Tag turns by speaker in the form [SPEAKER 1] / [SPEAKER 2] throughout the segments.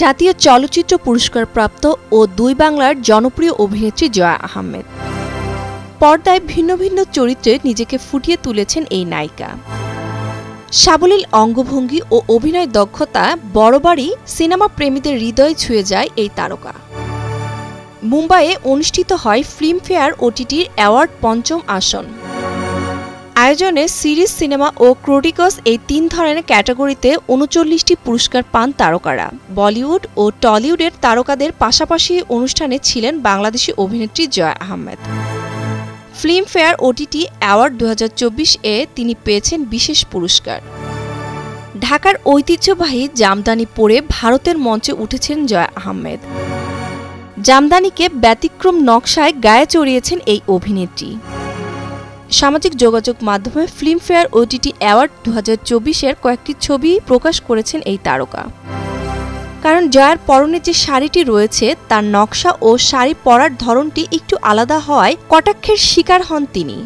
[SPEAKER 1] জাতীয় চলচ্চিত্র পুরস্কার প্রাপ্ত ও দুই বাংলার জনপ্রিয় অভিনেত্রী জয়া আহমেদ। পর্দায় ভিন্ন ভিন্ন চরিত্রে নিজেকে ফুটিয়ে তুলেছেন এই নায়িকা। সাবলীল অঙ্গভঙ্গি ও অভিনয় দক্ষতা বরাবরই সিনেমা প্রেমীদের হৃদয় ছুঁয়ে যায় এই তারকা। মুম্বাইয়ে অনুষ্ঠিত হয় ফিল্মফেয়ার ওটিটি অ্যাওয়ার্ড পঞ্চম আসন। আয়োজনে সিরিজ, সিনেমা ও ক্রিটিকস এই তিন ধরনের ক্যাটাগরিতে ৩৯টি পুরস্কার পান তারকারা। বলিউড ও টলিউডের তারকাদের পাশাপাশি অনুষ্ঠানে ছিলেন বাংলাদেশি অভিনেত্রী Jaya Ahmed. Filmfare OTT award ২০২৪-এ তিনি পেয়েছেন বিশেষ পুরস্কার। ঢাকার ঐতিহ্যবাহী জামদানি পরে ভারতের মঞ্চে উঠেছেন জয়া আহমেদ। জামদানিকে ব্যতিক্রম নকশায় গায়ে চড়িয়েছেন এই অভিনেত্রী। সামাজিক যোগাযোগ মাধ্যমে ফিল্মফেয়ার ওটিটি অ্যাওয়ার্ড ২০২৪-এর কয়েকটি ছবি প্রকাশ করেছেন এই তারকা। কারণ জয়ার পরনে যে শাড়িটি রয়েছে তার নকশা ও শাড়ি পরার ধরনটি একটু আলাদা হওয়ায় কটাক্ষের শিকার হন তিনি।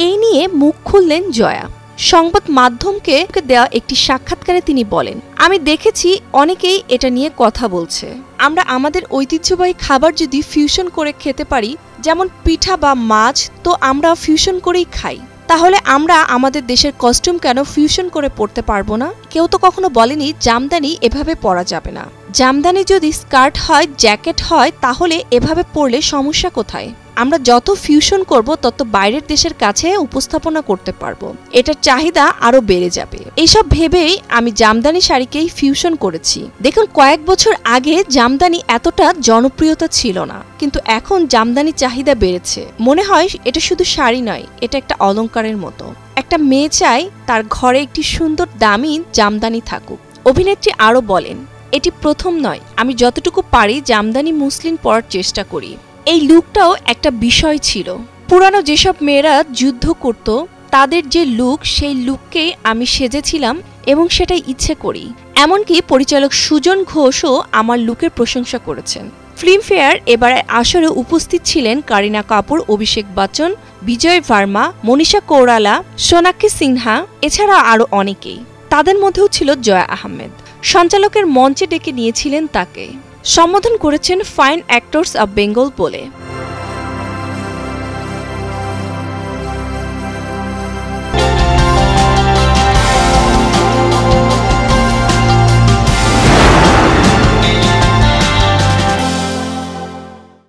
[SPEAKER 1] এই নিয়ে মুখ খুললেন জয়া। সংবাদ মাধ্যমকে দেওয়া একটি সাক্ষাৎকারে তিনি বলেন, আমি দেখেছি অনেকেই এটা নিয়ে কথা বলছে। আমরা আমাদের ঐতিহ্যবাহী খাবার যদি ফিউশন করে খেতে পারি, যেমন পিঠা বা মাছ, তো আমরা ফিউশন করেই খাই। তাহলে আমরা আমাদের দেশের কস্টিউম কেন ফিউশন করে পরতে পারবো না? কেউ তো কখনো বলেনি জামদানি এভাবে পরা যাবে না। জামদানি যদি স্কার্ট হয়, জ্যাকেট হয়, তাহলে এভাবে পরলে সমস্যা কোথায়? আমরা যত ফিউশন করব তত বাইরের দেশের কাছে উপস্থাপনা করতে পারবো, এটার চাহিদা আরো বেড়ে যাবে। এইসব ভেবেই আমি জামদানি শাড়িকেই ফিউশন করেছি। দেখুন, কয়েক বছর আগে জামদানি এতটা জনপ্রিয়তা ছিল না, কিন্তু এখন জামদানি চাহিদা বেড়েছে। মনে হয় এটা শুধু শাড়ি নয়, এটা একটা অলংকারের মতো। একটা মেয়ে চায় তার ঘরে একটি সুন্দর দামি জামদানি থাকুক। অভিনেত্রী আরো বলেন, এটি প্রথম নয়, আমি যতটুকু পারি জামদানি মুসলিন পরার চেষ্টা করি। এই লুকটাও একটা বিষয় ছিল। পুরানো যেসব মেয়েরা যুদ্ধ করত তাদের যে লুক, সেই লুককেই আমি সেজেছিলাম এবং সেটাই ইচ্ছে করি। এমনকি পরিচালক সুজন ঘোষও আমার লুকের প্রশংসা করেছেন। ফিল্মফেয়ার এবারে আসরে উপস্থিত ছিলেন কারিনা কাপুর, অভিষেক বচ্চন, বিজয় ভার্মা, মনীষা কৌরালা, সোনাক্ষী সিনহা, এছাড়া আরও অনেকেই। তাদের মধ্যেও ছিল জয়া আহমেদ। সঞ্চালকের মঞ্চে ডেকে নিয়েছিলেন তাকে। সম্বোধন করেছেন ফাইন অ্যাক্টরস অব বেঙ্গল বলে।